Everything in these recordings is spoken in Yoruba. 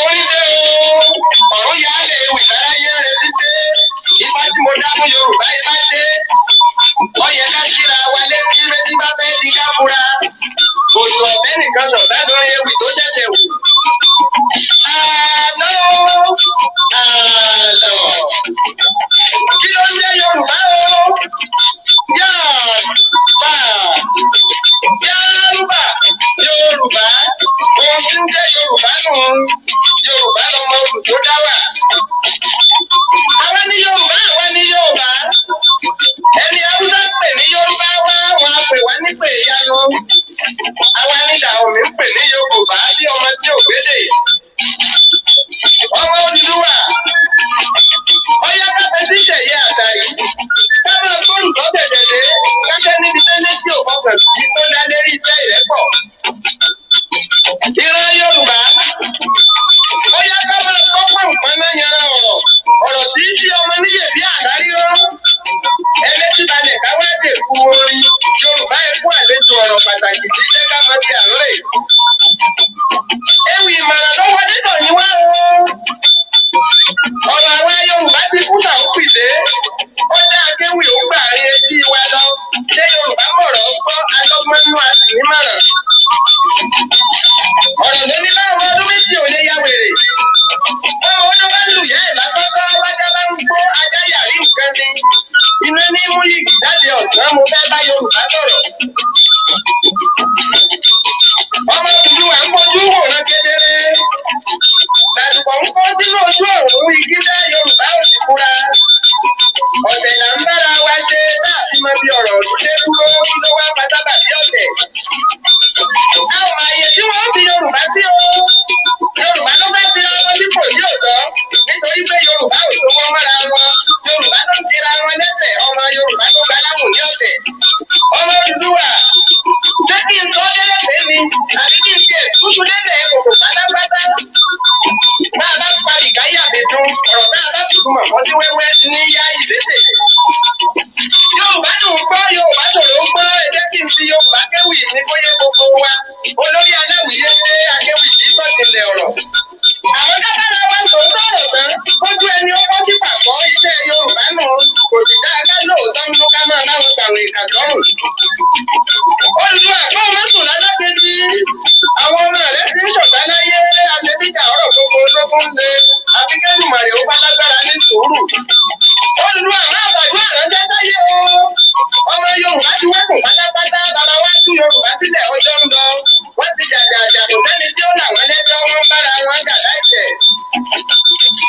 Orílẹ̀ ọ̀run yà á lè wì láráyé rẹ̀ wípé ipa tí mo dá fún Yorùbá ibà dé. Ọyẹ ká síra wa létí méjì bá fẹ́ di ká fura. Òjò ọ̀bẹ nìkan sọ̀tá lórí ewì tó ṣẹ̀ṣẹ̀ wù. Àlọ́ kí ló ń jẹ́ Yorùbá o? Yorùbá ohun tí ń jẹ́ Yorùbá nù. Yorùbá lọmọ olùdó dá wà. Àwa ní Yorùbá, àwa ní Yorùbá. Ẹni Haúsá pè ní Yorùbá wá, wọn á pè wá ní pè ìyanu. Àwa ní Dàòmí ń pè ní Yorùbá bí ọmọ tí ò gbédè. Ọmọ Odùduwà. Ọyá káfẹ́ tí ṣẹ̀yẹ àṣà yìí. Káfẹ́ olùkọ́ tẹ̀tẹ̀dẹ̀. Káfẹ́ níbi tẹ́lẹ̀ tí ò kọkàn sí tó dá lérí iṣẹ́ ìrẹ́pọ̀. Ìran Yorùbá. Ọyá káfẹ́ kọ́kọ́ nǹkan náà yan ọ̀rọ̀. Ọ̀rọ̀ tí ń ṣe ọmọ níyè bí àdá rírọ́. Ẹlẹ́tí balẹ̀ káwá dè kú orin. Yorùbá ẹ̀kú àlejò ọ̀rọ̀ pàtàkì tí jẹ́ ká mọ̀ sí àárẹ̀. Ewì ìmọ̀ràn ló wọlé tọ̀ yín wá o. Ọ̀rọ̀ àwọn Yorùbá ti kú náà ó pìdé. Ó dá akéwì ó gbà rí etí wa lọ. Ṣé Yorùbá mọ̀rọ̀ gbọ́ alọ́gbọ́nú àtìnímọ̀ràn? Ọ̀rọ̀ ló ní láwọn ọdún méjì ò lè ya wèrè. Ọmọ ọdún bá lù yẹ́ ẹ̀ lákọ́kọ́ wájá bá ń gbó ajá yàrí nǹkan ni. Iná ní mú yìgì jáde ọ̀sán mo fẹ́ bá Yorùbá sọ̀rọ̀. Ọmọ Odùduwà ń bójú wòran kedere. Làtùkọ̀ ń kọ́ sínú ojú ọ̀run igi dá Yorùbá ò sì fura. Ọ̀tẹ̀ là ń bára wa ṣe láti mọ bí ọ̀rọ̀ òdúdé dúró kí ló wá pátábà bí ọ̀tẹ̀. A ò máa yẹ tí wọ́n fi Yorùbá sí o. Yorùbá ló fẹ́ fi ọmọ tí kò yí òtọ́ nítorí pé Yorùbá ò tó wọ́n mọ́ra wọn. Yorùbá ló ń tira wọn lẹ́sẹ̀ ọmọ Yorùbá ló gba láwùn ní ọ̀tẹ̀. Ọmọ Odùduwà ṣé kí n tọ́ délé pé mi àbí kí n fi ètùtù délé kòkò pátápátá? Bá a bá parí káyà bẹ̀dùn ọ̀rọ̀ tá a bá fi túmọ̀ fọ́n sí wẹ́wẹ́ ní yá ìlẹ́sẹ̀. Yorùbá dùn gbọ́, Yorùbá dòrò ń gbọ́, ẹ jẹ́ kí n fi Yorùbá kéwì ní bóyá gbogbo wa. Olórí aláwìyé pé akéwì kì í sọ̀tìlẹ̀ ọ̀rọ̀. Àwọn dábàá wa ń tòótọ́ ọ̀rọ̀ tán, kójú ẹni ó kọ́ sí pàkọ́ iṣẹ́ Yorùbá nù. Kò sì dáadáa lóòótọ́ ń ló ká máa láwọn gbàwé ìkàtọ́rùn. Olùdúwà fún mọ́tò lálákejì. Àwọn ọmọ rẹ̀ ti ń ṣọ̀tá láyé àtẹ̀bíjà ọ̀rọ̀ gbogbo ológun lé. Àfikẹ́rù màrè ó bá lágbára ní sùúrù. Olùdúwà máa bàjẹ́ àránjẹ́ sáyé o. Ọmọ Yorùbá ti wẹ́kùn pátápátá. Bàbá wa tú Yorùbá sílẹ̀ ọjọ́ ń lọ. Wọ́n ti jàjà kò sẹ́ni tí ó là wọ́n lẹ́jọ́ wọn bára wọn jà láìpẹ́.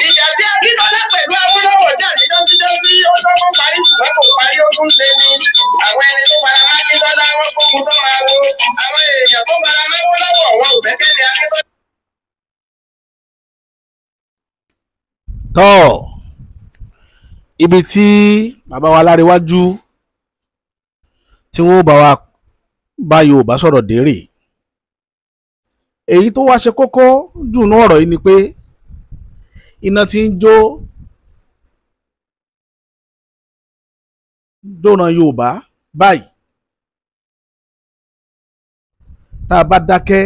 Ìjà tí Akíntọ́lá pẹ̀lú Awólọ́wọ̀ jà ní dọ́sídọ́sí ó lọ́wọ́ parí ṣùgbọ́n kò parí ogún lé ní. Àwọn ẹni tó fara mọ́ Akíntọ́lá wọn kógun tó máa wo. Àwọn èèyàn tó fara mọ́ Awólọ́wọ̀ wọn ò fẹ́ kẹ́ni Akíntọ́lá. Tọ́ ibi tí bàbá wa Láréwájú tí wọ́n bá Yorùbá sọ̀rọ̀ dérè. Èyí tó wá ṣe kókó jù ní ọ̀rọ̀ yìí ni pé iná tí ń jóná Yorùbá báyìí. Tá a bá dákẹ́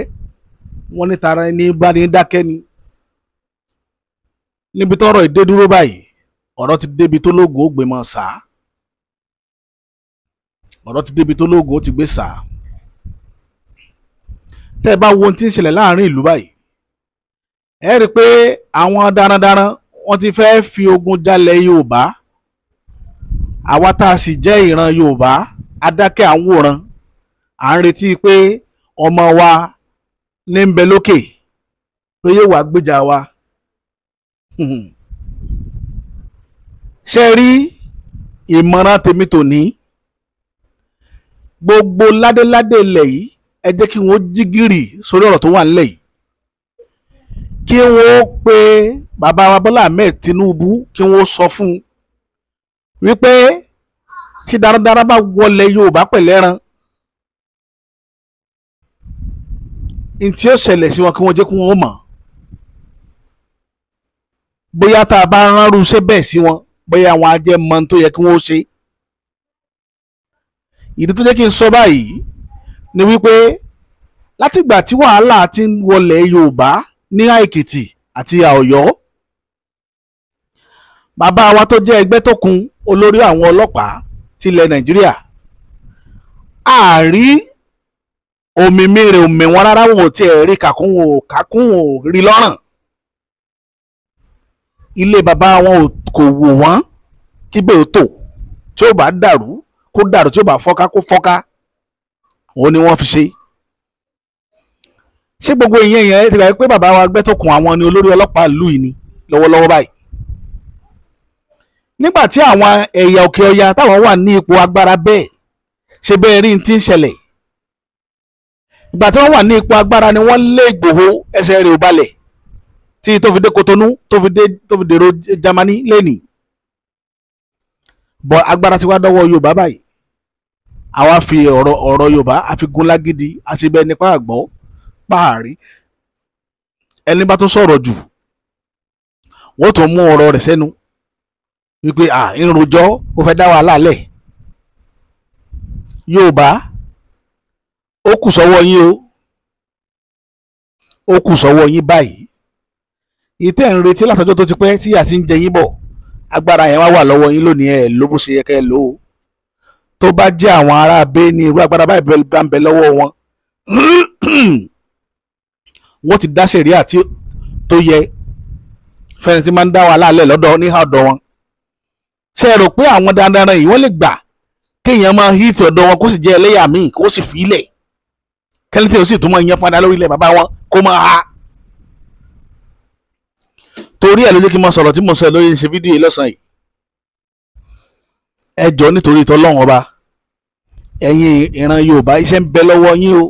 wọ́n ní tara ẹni bá ní dákẹ́ ni. Níbi tọ́rọ̀ ìdé dúró báyìí ọ̀rọ̀ ti débi tó lóògùn ó gbé mọ́ sáà. Ọ̀rọ̀ ti débi tó lóògùn ó ti gbé sáà. Tẹ́ ẹ bá wo ohun tí ń ṣẹlẹ̀ láàrin ìlú báyìí ẹ rí i pé àwọn darandaran wọ́n ti fẹ́ fi ogun jalẹ̀ Yorùbá. Àwa tá a sì jẹ́ ìran Yorùbá adákẹ́ à ń wòran à ń retí pé ọmọ wa ní ń bẹ lókè pé yóò wá gbèjà wa. Ṣé rí ìmọ̀ràn tèmi tòní gbogbo ládéládé ilẹ̀ yìí ẹ jẹ́ kí wọ́n jí gìrì sórí ọ̀rọ̀ tó wà nílẹ̀ yìí. Kí wọ́n pe bàbá wa Bọ́lá Ahmed Tinubu kí wọ́n sọ fún un wípé tí darandaran bá wọlé Yorùbá pẹ̀lẹ́ran ní tí ó ṣẹlẹ̀ sí wọn kí wọ́n jẹ́ kí wọ́n mọ̀. Bóyá tá a bá ránrú ṣe bẹ́ẹ̀ sí wọn bóyá àwọn ajẹ́ mọ́ tó yẹ kí wọ́n ṣe. Ìdí tó jẹ́ kí n sọ báyìí ni wípé látìgbà tí wàhálà ti ń wọlé Yorùbá ní Èkìtì àti Ọ̀yọ́, bàbá wa tó jẹ́ Ẹgbẹ́tókun olórí àwọn ọlọ́pàá tilẹ̀ Nàìjíríà, àárí òmìmírè òmìwọ́n rárá, wọn ò tiẹ̀ rí kàkún ò rí lọ́rùn. Ilé bàbá wọn kò wò wọ́n kí bẹ́ẹ̀ tó, tí ó bá dàrú kó dàrú, tí ó bá fọ́ká kó fọ́ká, òun ni wọ́n fi ṣe. Ṣé gbogbo ìyẹn ti gbà pé bàbá wa Ẹgbẹ́tókun àwọn ni olórí ọlọ́pàá ìlú yìí ni lọ́wọ́lọ́wọ́ báyìí? Nígbà tí àwọn ẹ̀yà òkè ọya táwọn wà ní ipò agbára bẹ́ẹ̀, ṣe bẹ́ẹ̀ rí ti ń ṣẹlẹ̀. Ìgbà tí wọ́n wà ní ipò agbára ni wọ́n lé Ìgbòho, ẹsẹ̀ rẹ̀ ò balẹ̀, tí tó fi dé Kotonu, tó fi dèrò Jámánì lẹ́nìí. Bọ̀ agbára ti wá dọ́wọ́ Yorùbá báyìí. Àwa fi ọ̀rọ̀ Yorùbá àfi gun lágídí, àti bẹ́ẹ̀ nípa àgbọ̀ páàrí. Ẹni bá tó sọ̀rọ̀ jù, wọ́n tó mú ọ̀rọ̀ rẹ̀ sẹ́nu wípé ìrùjọ́ ó fẹ́ dá wàhálà lẹ̀. Yorùbá, ó kù sọ́wọ́ yín o, ó kù sọ́wọ́ yín báyìí. Ìtẹ́ ń retí látọjọ́ tó ti pẹ́ tí àti ń jẹ yín bọ̀, agbára yẹn wá wà lọ́wọ́ yín lónìí, ẹ̀ ló bó ṣe yẹ kẹ́ ẹ lò ó. Tó bá jẹ́ àwọn ará abẹ́ ní irú agbára báyìí bá ń bẹ lọ́wọ́ wọn, wọ́n ti dá sẹ̀ríà tó yẹ fẹ́ni tí máa ń dá wàhálà lẹ̀ lọ́dọ̀ níhà ọ̀dọ̀ wọn. Ṣé ẹ rò pé àwọn dandan yìí wọ́n lè gbà kéèyàn máa híìtì ọ̀dọ̀ wọn kó sì jẹ́ ẹlẹ́yà míì kó sì fi ilẹ̀ kẹ́lí tí ó sì tún máa yan fada lórí ilẹ̀ bàbá wọn kó máa ha? Torí ẹ̀ ló jẹ́ kí n máa sọ̀rọ̀ tí mo sọ lórí ṣe fídíò yìí lọ́sàn-án yìí. Ẹ jọ̀ọ́ nítorí t'Ọlọ́run ọba, ẹ̀yin ìran Yorùbá, iṣẹ́ ń bẹ lọ́wọ́ yín o.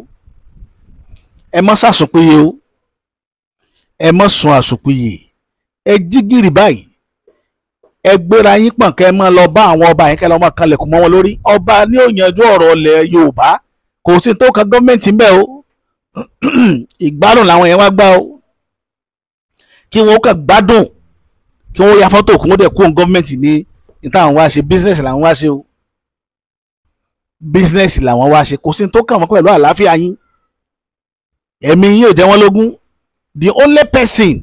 Ẹ má ṣàsùnpìyè o, ẹ má sun àsùnpìyè. Ẹ jí gìrì báyìí, ẹ gbéra yín pọ̀n kẹ́ ẹ máa lọ bá àwọn ọba yẹn, kẹ́ ẹ lọ́ máa kanlẹ̀kùn mọ́ wọn lórí. Ọba ní ó yanjú ọ̀rọ̀ ilẹ̀ Yorùbá, kò sí tó kan gọ́ọ̀mẹ̀ntì ń bẹ o. Ìgbádùn làwọn yẹn wá gbá o, kí wọ́n kàn gbádùn, kí wọ́n ya fọ́tò kí wọ́n dẹ̀ kó gọ́ọ̀mẹ̀ntì ní ìtàn wá ṣe. Bísínẹ́sì làwọn wá ṣe o, bísínẹ́sì làwọn wá ṣe, kò sí tó kàn wọ́n pẹ̀lú àlàáfíà yín. Ẹ̀mí yín ò jẹ́ wọ́n lógún. The only person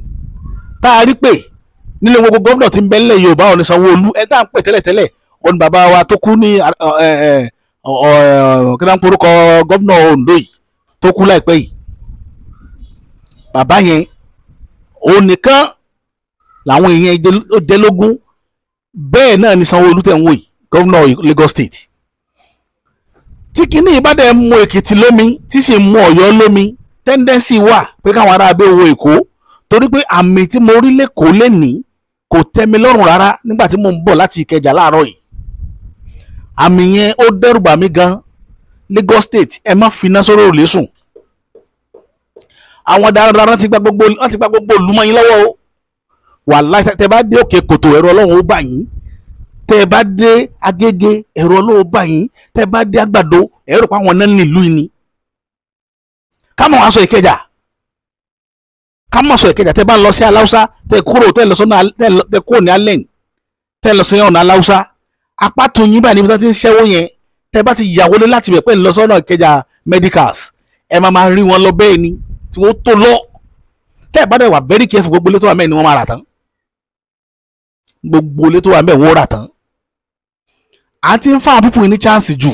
tá a rí pé nílé gbogbo gọ́vnọ̀ tí ń bẹ nílẹ̀ Yorùbá ò ní Sanwó-Olú, ẹ tá à ń pè tẹ́lẹ̀tẹ́lẹ̀ òun bàbá wa tó kú ní kí náà ń porúkọ gọ́vnọ̀ Ondo yìí tó kú láìpẹ́ yìí. Bàbá yẹn òun nìkan làwọn èèyàn ó jẹ́ lógún. Bẹ́ẹ̀ náà ni Sanwó-Olú tẹ̀ ń wò yìí, gọ́vnọ̀ Lagos State. Tí Kini ìbádẹ́ mú Èkìtì lómi tí sì mú Ọ̀yọ́ lómi, tẹ́ndẹ́nsì wà pé káwọn ará abẹ́ owó Èkó, torí pé àmì tí mo rí lẹ́kọ̀ọ́ lẹ́nìí kò tẹ́ mi lọ́rùn rárá nígbà tí mo ń bọ̀ láti Ìkẹjà láàárọ̀ yìí. Àmì yẹn ó dẹ́rù bà mí gan. Lagos State, ẹ má fi iná sórí òrùlé sùn. Àwọn darandaran ti gba gbogbo ìlú mọ́ yín lọ́wọ́ o. Wàláhì, tẹ́ bá dé Òkè Kòtò, ẹ̀rọ Ọlọ́run ó bà yín. Tẹ́ bá dé Agége, ẹ̀rọ Ọlọ́run ó bà yín. Tẹ́ bá dé Àgbàdo, ẹ̀rọ pa àwọn náà nílùú yìí ni. Ká mọ̀ wá sọ Ìkẹjà, ká mọ̀ sọ Ìkẹjà. Tẹ́ bá lọ sí Aláùsá, tẹ́ kúrò, tẹ́ kúrò ní Allen, tẹ́ lọ sí ọ̀nà Aláùsá, apá tún yín báyìí níbi tí wọ́n ti ń ṣẹ́wó yẹn. Tẹ́ bá ti yà wọlé láti bẹ̀ pẹ́ lọ sọ́nà Ìkẹjà medicals, ẹ máa rí wọn lọ bẹ́ẹ̀ ni tí wọ́n tó lọ. Tẹ́ bá dẹ̀ wà very careful, gbogbo ilé tó wà mẹ́ẹ̀ ni wọ́n máa rà tán. Gbogbo ilé tó wà mẹ́ẹ̀ wọ́n rà tán. À ti ń fáwọn pípọ̀ ní chance jù.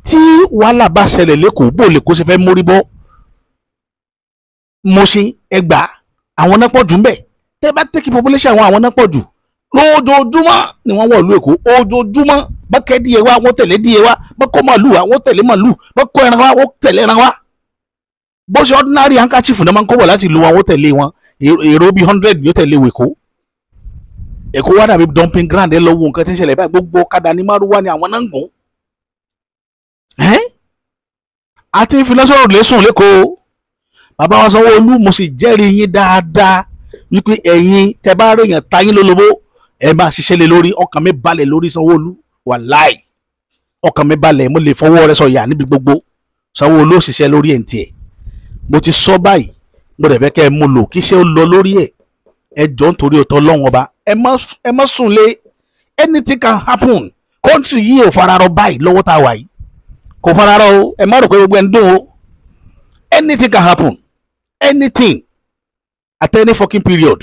Tí wàhálà bá ṣẹlẹ̀ lẹ́kọ̀ọ́, bó lè kó ṣe fẹ́ mórí bọ́. Mọ̀ṣin, Ẹ̀gbá, àwọn náà pọ̀ jù ń bẹ̀. Tẹ́ bá tẹ́kì population àwọn náà pọ̀ jù. Lójoojúmọ́ ni wọ́n wọ̀ ìlú Èkó, ojoojúmọ́. Bọ́kẹ́ díẹ̀ wá, wọ́n tẹ̀lé díẹ̀ wá. Bọ́kọ́ màlúù wá, wọ́n tẹ̀lé màlúù. Bọ́kọ́ ẹran wá, wọ́n tẹ̀lé ẹran wá. Bó ṣe ordinary handkerchief náà máa ń kó bọ̀ láti ìlú wọn, wọ́n tẹ̀lé wọn. Èrò bíi 100 ni ó tẹ̀lé Èkó. Èkó wá dàbí dumping ground. Ẹ lọ wo nǹkan tí ń ṣẹlẹ̀ báyìí, gbogbo ọ̀kadà ní márúwá ni àwọn náà ń gùn. Àti ìfilọ́sọ̀rọ̀ lẹ́sùn lẹ́kọ̀ọ́. Bàbá wa Sanwó-Olú, mo sì jẹ́rìí yín dáadáa wípé ẹ̀yin tẹ́ bá rí èèyàn táyín lólobó, ẹ máa ṣiṣẹ́ lé lórí. Ọkàn mi balẹ̀ lórí Sanwó-Olú, wàláì, ọkàn mi balẹ̀. Mo lè fọwọ́ rẹ sọ̀yà níbi gbogbo. Sanwó-Olú ṣiṣẹ́ lórí ẹ̀ ń tiẹ̀. Mo ti sọ báyìí, mo dẹ̀ fẹ́ kẹ́ ẹ mú lò kí iṣẹ́ ó lọ lórí ẹ̀. Ẹ jọ̀ọ́ nítorí ọ̀tọ̀ Ọlọ́run ọba, ẹ má sùn lé. Anything can happen. Country yìí ò fararọ báyìí lọ́wọ́ tá a wà yìí. kò fararọ o, ẹ má rò pé gbogbo ẹni dùn o. Anything can happen, anything at any fucking period.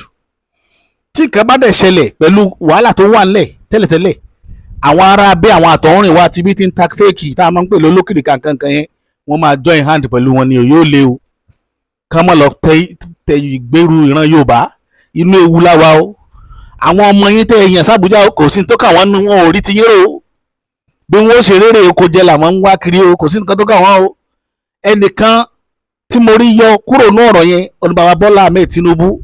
Tí nǹkan bá dẹ̀ ṣẹlẹ̀ pẹ̀lú wàhálà tó wà nílẹ̀ tẹ́lẹ̀tẹ́lẹ̀, àwọn ará abẹ́ àwọn àtọ̀húnrìn wa ti bí ti ń ta fẹ́ẹ̀kì tá a máa ń pè lólókìrì kankan yẹn, wọ́n máa join hand pẹ̀lú wọn ni o, yóò lé o. Kán mọ̀ lọ tẹ ìgbèrú ìran Yorùbá, inú ewu láwa o. Àwọn ọmọ yín tẹ èèyàn sàbújá kò sí tó kà wọ́n nù, wọn ò rí ti yín rò ó. Bí wọ́n ó ṣe rere oko jẹ làwọn ń wá kiri o, kò sí nǹkan tó kà wọ́n o. Ẹnìkan tí mo rí yọ kúrò ní ọ̀rọ̀ yẹn, ọ̀nà bàbá Bọ́lá Ahmed Tinubu,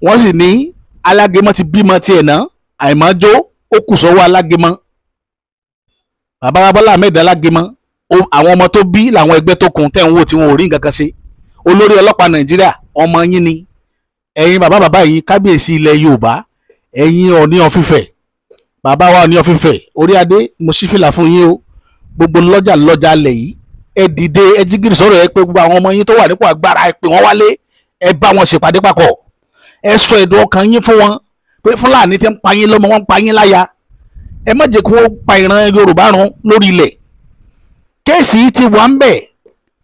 wọ́n sì ní alágẹmọ ti bímọ tiẹ̀ náà, àìmọ́jó ó kù sọ́wọ́ alágẹmọ. Bàbá Bọ́lá Ahmed alágẹmọ, àwọn ọmọ tó bí làwọn ẹgbẹ́ tó kùn tẹ̀ ń wò tí wọn ò rí nǹkan kan ṣe. Olórí ọlọ́pàá Nàìjíríà ọmọ yín ni. Ẹ̀yin bàbá yìí kábíyèsí ilẹ̀ Yorùbá, ẹ̀yin Ọọ̀ni of Ifẹ̀, bàbá wa Ọọ̀ni of Ifẹ̀, orí adé mo ṣí fìlà fún yín o. Gbogbo lọ́jà lẹ̀ yìí, ẹ dìde, ẹ jígìrì sọ̀rọ̀ ẹ pé gbogbo àwọn ọmọ yín tó wà nípò agbára, ẹ pè wọ́n wálé, ẹ bá wọn ṣèpàdé papọ̀. Ẹ sọ ẹ̀dùn ọkàn yín fún wọn pé Fúlàní ti ń pa yín lọ́mọ, wọ́n ń pa yín láya. Ẹ má jẹ́ kí wọ́n pa ìran Yorùbá run lórí ilẹ̀. Kéèsì yìí ti wà ń bẹ̀,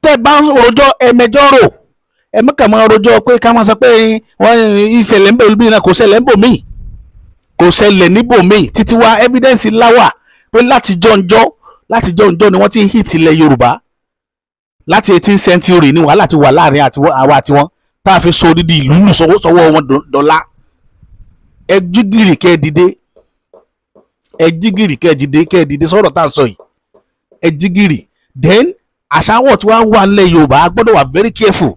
tẹ́ bá ń rojọ́ ẹ̀mẹjọ́ rò, ẹ má kàn máa rojọ́ pé ká máa sọ pé wọ́n ìṣẹ̀lẹ̀ ń bẹ̀ olúbi náà, kò ṣẹlẹ̀ ń bò míì, kò ṣẹlẹ̀ níbò míì. Títí wá evidence láwà pé láti jọ́ ni wọ́n ti ń hit ilẹ̀ Yorùbá. Láti 18th century ni wàhálà ti wà láàrin àwa àti wọn, tá a fi so odidi ìlú lù sọ́wọ́ wọn dọ́là. Ẹ jígìrì kẹ́ ẹ dìde, ẹ jígìrì kẹ́ ẹ dìde sọ̀rọ̀ tá à ń sọ yìí. Ẹ jígìrì. Then àṣàwọ̀ tí wọ́n wà nílẹ̀ Yorùbá a gbọ́dọ̀ wà very careful.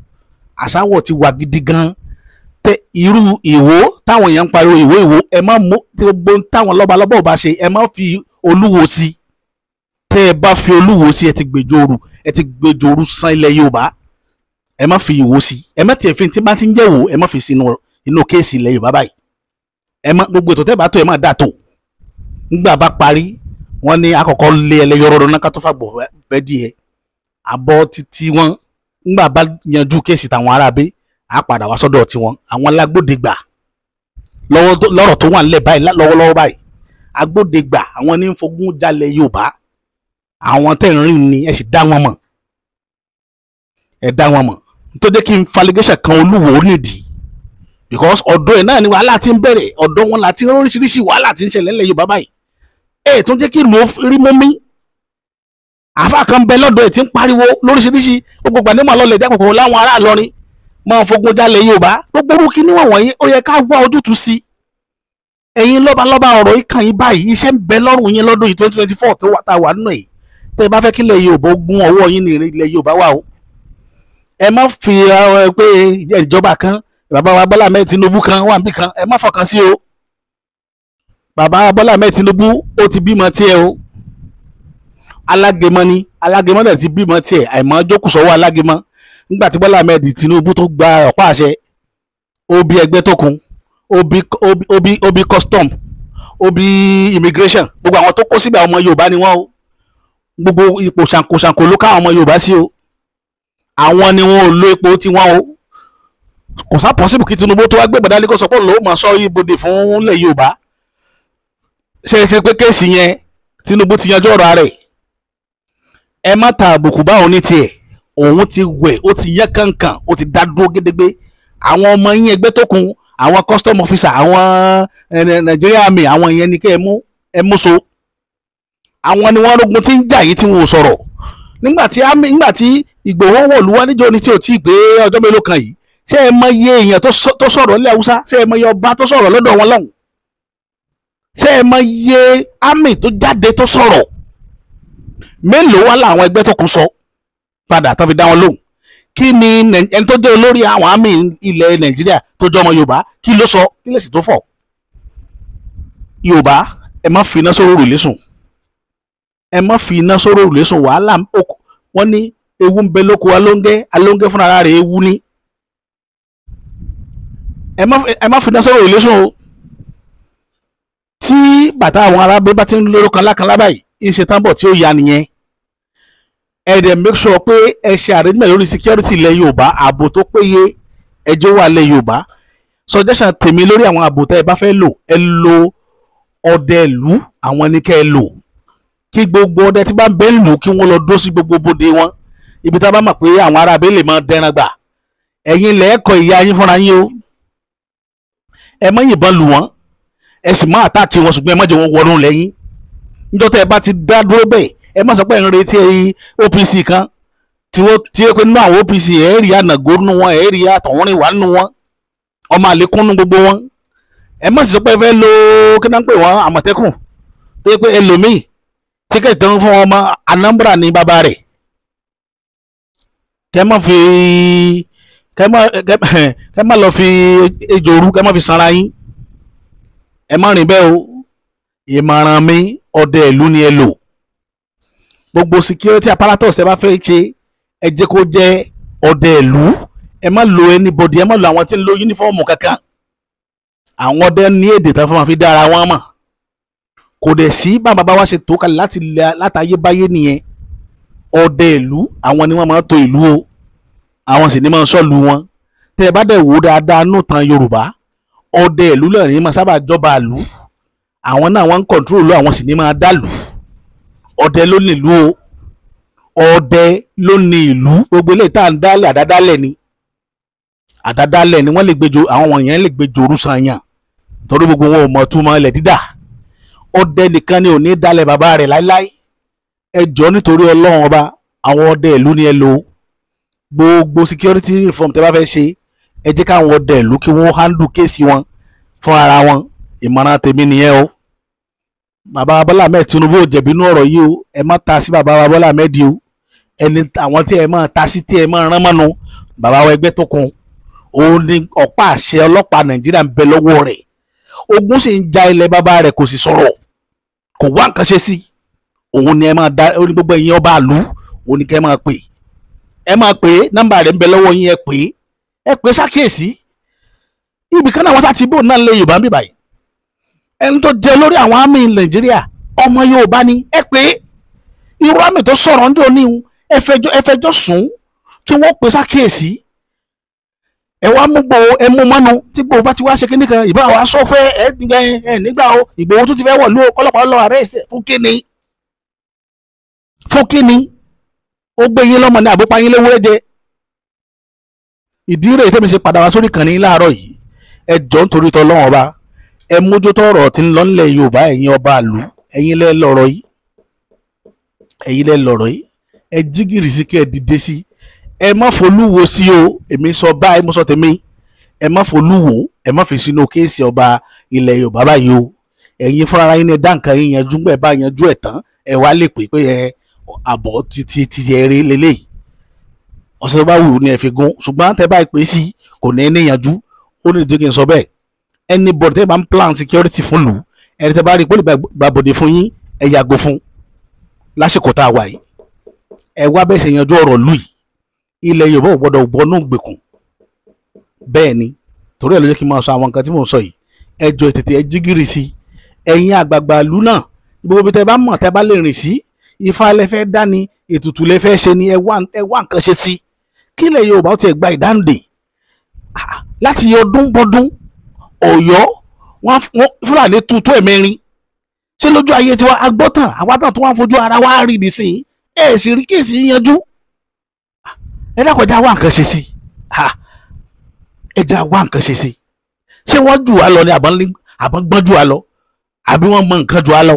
Àṣàwọ̀ ti wà gidi gan. Tẹ irú Ìwó táwọn èèyàn ń pariwo Ìwó, ẹ má mú gbogbo táwọn lọ́balọ́bọ̀ ò bá ṣe, ẹ má fi Olúwo sí. Tẹ́ ẹ bá fi Olúwo sí, ẹ ti gbèjòrú san ilẹ̀ Yorùbá. Ẹ má fi Ìwó sí, ẹ má tiẹ̀ fi tí bá ti ń jẹ́ Ìwó, ẹ má fi sí inú kéèsì ilẹ̀ Yorùbá báyìí. Ẹ má gbogbo ètò tẹ́ bá tó ẹ má dà tó. Nígbà bá parí, wọ́n ní àkọ́kọ́ lé ẹlẹ́yọrọ náà ká tó fàgbọ̀ bẹ́ẹ̀ díẹ̀. Àbọ̀ títí wọn nígbà bá yanjú kéèsì tàwọn aráabé, á padà wá sọ́dọ̀ tiwọn. Àwọn alágbódegbà lọ́rọ̀ tó wà nílẹ̀ báyìí lọ́wọ́lọ́wọ́ báyìí, agbódegbà àwọn ní ń fogún jalẹ̀ Yorùbá. Àwọn tẹ̀ ń rìn ni ẹ sì dá wọn mọ̀, ẹ dá wọn mọ̀. Tó jẹ́ kí n falégéṣà kan Olúwo nídìí, because ọ̀dọ̀ ẹ̀ náà ni wàhálà ti ń bẹ̀rẹ̀, ọ̀dọ̀ wọn láti oríṣiríṣi wàhálà ti ń ṣẹlẹ̀ nílẹ̀ Yorùbá báyìí. Tó jẹ́ kí ìlú rí mọ́mí. Àfáà kan bẹ lọ́dọ̀ ẹ̀ tí ń pariwo lóríṣiríṣi, gbogbo gbàdémọ̀ lọ́lẹ̀ dẹ́kọ̀kọ̀ láwọn ará Ìlọrin máa fogun jalè Yorùbá. Gbogbo orú kí níwọ̀n wọ̀nyí ó yẹ ká wá ojútùú sí. Ẹ̀yin lọ́balọ́ba ọ̀rọ̀ ìkàn yín báyìí, iṣẹ́ ń bẹ lọ́rùn yín lọ́dún 2024 tó wà tá a wà nínú yìí. Tẹ́ ẹ bá fẹ́ kí ilẹ̀ Yorùbá gún ọwọ́ yín ní ilẹ̀ Yorùbá wà o. Ẹ má fi pé ìjọba kan, bàbá wa Bọ́lá Ahmed Tinubu kan wà níbì kan, ẹ má fọkàn sí o. Bàbá Bọ́lá Ahmed Tinubu ó ti bímọ tiẹ̀ o. Alágẹmọ ni, alágẹmọ náà ti bímọ tiẹ̀, àìmọ́ jókòó sọ́wọ́ alágẹmọ. Nígbà tí Bọ́lá Ahmed Tinubu tó gba ọ̀pá àṣẹ, ó bí ẹgbẹ́ tó kún, ó bí custom, ó bí immigration, gbogbo àwọn tó kó síbẹ̀ ọmọ Yorùbá ni wọ́n o. Gbogbo ipò ṣàǹkóṣàǹkó ló ká àwọn ọmọ Yorùbá sí o. Àwọn ni wọn ò lo ipò tí wọ́n o. Kò sá possible kí Tinubu tó wá gbé gbàdá ní kó sọ pé òun máa sọ ibodè fún ilẹ̀ Yorùbá. Ṣe pé kéèsì yẹn Tinubu ti yanjú ọ̀rọ̀ rẹ̀. Ẹ má ta àbùkù bá òun ní tiẹ̀, òun ti wẹ̀, ó ti yán kankan, ó ti dá dúró gédégbé. Àwọn ọmọ yín ẹgbẹ́ tó kún, àwọn custom officer, àwọn Nigeria Army, àwọn yẹn ni kẹ́ ẹ mú so. Àwọn ni wọ́n rógun tí ń jà yìí tí wọn ò sọ̀rọ̀. Nígbà tí Ìgbòho wọ̀lú wá níjọ́ ni tí ò tí ì gbé ọjọ́ mélòó kan yìí, ṣé ẹ mọ iye èèyàn tó sọ̀rọ̀ ilẹ̀ Haúsá? Ṣé ẹ mọ iye ọba tó sọ̀rọ̀ lọ́dọ̀ wọn lọ́hùn? Ṣé ẹ mọ iye army tó jáde tó sọ̀rọ̀? Mélòó wá làwọn ẹgbẹ́ tó kún sọ padà tó fi dá wọn lóhùn? Kí ni ẹni tó jẹ́ olórí àwọn army ilẹ̀ Nàìjíríà tó jẹ́ ọmọ Yorùbá kí ló sọ? Kí lè sì tó fọ̀? Yorùbá ẹ má fi iná sóró òrùlé sùn, ẹ má fi iná sóró òrùlé sùn. Wàhálà wọn ní ewu ń bẹ lóko alóńgẹ́ fúnra rẹ̀ ewu ní. Ẹ má fi iná sóró òrùlé sùn o. Tí bàtà àwọn arábẹ́ bá ti ń lóró kan lákan lábàáyé, ìṣe tán bọ̀ tí ó ya nìyẹn. Ẹ dẹ̀ make sure pé ẹ ṣe arrangement lórí security ilẹ̀ Yorùbá, ààbò tó péye ẹjọ́ wà ilẹ̀ Yorùbá. Suggestion tèmi lórí àwọn ààbò tẹ́ ẹ bá fẹ́ lò, ẹ lo ọdẹ ìlú, àwọn ní kẹ́ ẹ lò. kí gbogbo ọdẹ tí bá ń bẹ lù kí wọ́n lọ dó sí gbogbo bóde wọn ibi tá a bá mọ̀ pé àwọn ará abẹ́ lè máa dẹran gbà ẹ̀yin lẹ́ẹ̀kọ́ ìyá yín fúnra yín o ẹ má yìnbọn lù wọ́n ẹ sì má àtàkì wọn ṣùgbọ́n ẹ má jẹ́ wọn wọnú lẹ́yìn níjọ́ tẹ́ ẹ bá ti dá dúró bẹ́ẹ̀ ẹ má sọ pé ẹ ń retí OPC kan tí ó pé nínú àwọn OPC ẹ rí ànàgó nínú wọn ẹ rí àtọ̀húnrìn wà nínú wọn ọmọ àlékún nínú gbogbo wọn ẹ má sì sọ pé ẹ fẹ́ lo kí náà ń pè wọ́n àmọ̀tẹ́kùn tó yẹ pé ẹlòmíì tíkẹ́ẹ̀tì tán fún ọmọ Anambra ní bàbá rẹ̀ kẹ́ má lọ fi ejò òru kẹ́ má fi sanra yín ẹ má rìn bẹ́ẹ̀ o ìmọ̀ràn mi ọdẹ ìlú ni ẹ lò gbogbo security apparatus ẹ bá fẹ́ ṣe ẹ jẹ́ kó jẹ́ ọdẹ ìlú ẹ má lo anybody ẹ má lo àwọn tí ń lo yúnífọ́ọ̀mù kankan àwọn ọdẹ ní èdè tán fún wọn fi dára wọn mọ̀ kò dẹ̀ sí bàbá bá wa ṣe tó kalẹ̀ látàyé báyé nìyẹn ọdẹ ìlú àwọn ni wọ́n máa tó ìlú o àwọn sì ní máa sọ́ọ̀lù wọn tẹ́ ẹ bá dẹ̀ wò dáadáa nù tán Yorùbá ọdẹ ìlú lẹ́rìn máa sábà jọba ìlú àwọn náà wọ́n ń kọ̀ǹtúrò àwọn sì ní máa dàlú ọdẹ ló ní ìlú o ọdẹ ló ní ìlú gbogbo eléyìí tá à ń dálẹ̀ àdádálẹ̀ ni wọ́n lè gbẹjọ àwọn wọ̀nyẹn lè gbẹjọ orúsanyàn torí gbogbo wọn ò mọ̀ túmọ̀ ilẹ̀ dídà ọdẹ nìkan ni ò ní dálẹ̀ bàbá rẹ̀ láíláí ẹ jọ̀ọ́ nítorí Ọlọ́run ọba àwọn ọdẹ ìlú ni ẹ lò gbogbo security reform tẹ́ bá fẹ́ ṣe ẹ jẹ́ káwọn ọdẹ ìlú kí wọ́n handle kéèsì wọn fún ara wọn ìmọ̀ràn tèmi nìyẹn o bàbá Bọ́lá Ahmed Tinubu ò jẹ̀bi inú ọ̀rọ̀ yìí o ẹ má ta sí bàbá Bọ́lá Ahmed o ẹni àwọn tí ẹ máa ta sí tí ẹ máa rán mọ́nu bàbá wa ẹgbẹ́ tó kun òun ni ọ̀pá àṣẹ ọlọ́pàá Nàìjíríà ń bẹ lọ́wọ́ rẹ̀ ogun sì ń ja ilẹ̀ bàbá rẹ̀ kò sì sọ̀rọ̀ kò wá nǹkan ṣe sí òun ni ẹ máa da ó ní gbogbo ẹ̀yin ọba àlú òun ni kẹ́ ẹ máa pè nọ́mbà rẹ̀ ń bẹ lọ́wọ́ yín ẹ pè ṣàkíyèsí ibì kan náà wọ́n sá ti bò náà lé Yorùbá ń bì báyìí ẹni tó jẹ lórí àwọn àmì Nàìjíríà ọmọ Yorùbá ni ẹ pé irú àmì tó sọ̀rọ̀ ń dò ní ẹ fẹjọ́ sùn kí wọ́n pè ṣàkíyèsí ẹ wá mú Ìgbòho ẹ mú mọ́nu tí Ìgbòho bá ti wá ṣe kíní kan ìbá wa sọ fẹ́ ẹ nígbà o Ìgbòho tó ti fẹ́ wọ̀ ló ọlọ́pàá lọ ààrẹ ẹ̀sẹ̀ fún kíni ó gbé yín lọ́mọ ní àbúpá yín léwúrẹ́ jẹ ìdí rẹ̀ tẹ́mi ṣe padà wá sórí kànnì láàárọ̀ yìí ẹ jọ̀ọ́ nítorí t'Ọlọ́run ọba ẹ mójútó ọ̀rọ̀ tí ń lọ nílẹ̀ Yorùbá ẹ̀yin ọba àlú ẹ̀yin lẹ́ lọ́rọ̀ yìí ẹ jígìrì sí kí ẹ dìde sí ẹ má folúwo sí o èmi sọ báyìí mo sọ tèmi ẹ má folúwo ẹ má fi sínú kéèsì ọba ilẹ̀ Yorùbá báyìí o ẹ̀yin fúnra yín ní dáǹkà yín yanjú gbẹ̀ bá yanjú ẹ̀ tán ẹ wá lè pè pé ẹ àbọ̀ ti ẹ rí lélẹ́yìí ọ̀sẹ̀ tó bá wù ní ẹ fi gún ṣùgbọ́n tẹ báyìí pé sí kò ní níyanjú ó ní ìdí kí n sọ bẹ́ẹ̀ anybody tẹ́ bá ń plan security fún lù ẹni tẹ́ bá rí i pé ó lè gbàbọ̀dé fún yín ẹ yàgò fún lásìkò tá a wà yìí ẹ wá bẹ́ẹ̀ ṣe yanjú ọ̀rọ̀ lù yìí ilẹ̀ Yorùbá ò gbọ́dọ̀ gbọ́nú gbèkùn bẹ́ẹ̀ ni torí ẹ̀ ló jẹ́ kí n máa sọ àwọn nǹkan tí mò ń sọ yìí ẹ jọ tètè ẹ jígìrì sí ẹ̀yin àgbààgbà ìlú náà gbogbo bí tẹ́ bá mọ̀ tẹ́ bá lè rìn sí ifá lẹ fẹ́ dání ètùtù lẹ fẹ́ ṣe ni ẹ wá nǹkan ṣe sí kí ilẹ̀ Yorùbá ó ti gba ìdáǹdè láti ọdún bọ́dún Ọ̀yọ́ wọn Fúlàní tutù ẹ̀mẹ́rin ṣé lójú ayé tiwa agbọ́tàn àwátàn tó wá fojú ara wa rí ní sìn ẹ sì rí kéèsì yanjú ẹ dákọjá wá nǹkan ṣe sí ẹ já wá nǹkan ṣe sí ṣé wọ́n jù wá lọ ni àbọ̀n gbọ́n jù wá lọ àbí wọ́n mọ nǹkan jù wá lọ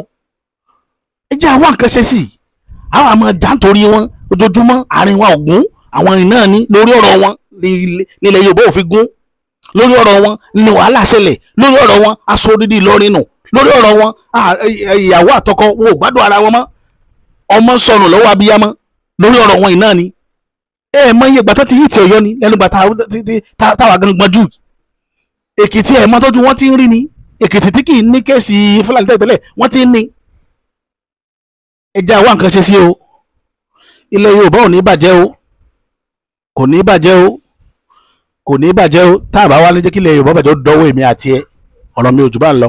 ẹ já wá nǹkan ṣe sí àwọn àmọ́ já nítorí wọn ojoojúmọ́ àárín wa ògún àwọn ìrìn náà ní lórí ọ̀rọ̀ wọn nílẹ̀ Yorùbá ò fi gún lórí ọ̀rọ̀ wọn ní wàhálà ṣẹlẹ̀ lórí ọ̀rọ̀ wọn aṣọ dídì lọ́rin nù lórí ọ̀rọ̀ wọn ìyàwó àtọkọ wọn ò gbádùn ara wọn mọ́ ọmọ sọnù lọ́wọ́ abiyamọ lórí ọ̀rọ̀ wọn ìnáà ni mọ iye ìgbà tó ti yí ti Ọ̀yọ́ ni lẹ́nu ìgbà táwa gangan jù Èkìtì mọ tójú wọn ti ń rí ni Èkìtì tí kì í ní kéèsì Fúlàní tẹ́lẹ̀ wọ́n ti ń ní ẹja wá nǹkan ṣe sí o ilẹ̀ Yorùbá ò ní bàjẹ́ o kò ní bàjẹ́ o kò ní bàjẹ́ o tá a bá wá ní jẹ́ kí ilẹ̀ Yorùbá bàjẹ́ ó dọ́wọ́ èmi àti ẹ ọ̀rọ̀ mi ò jù bá ń lọ.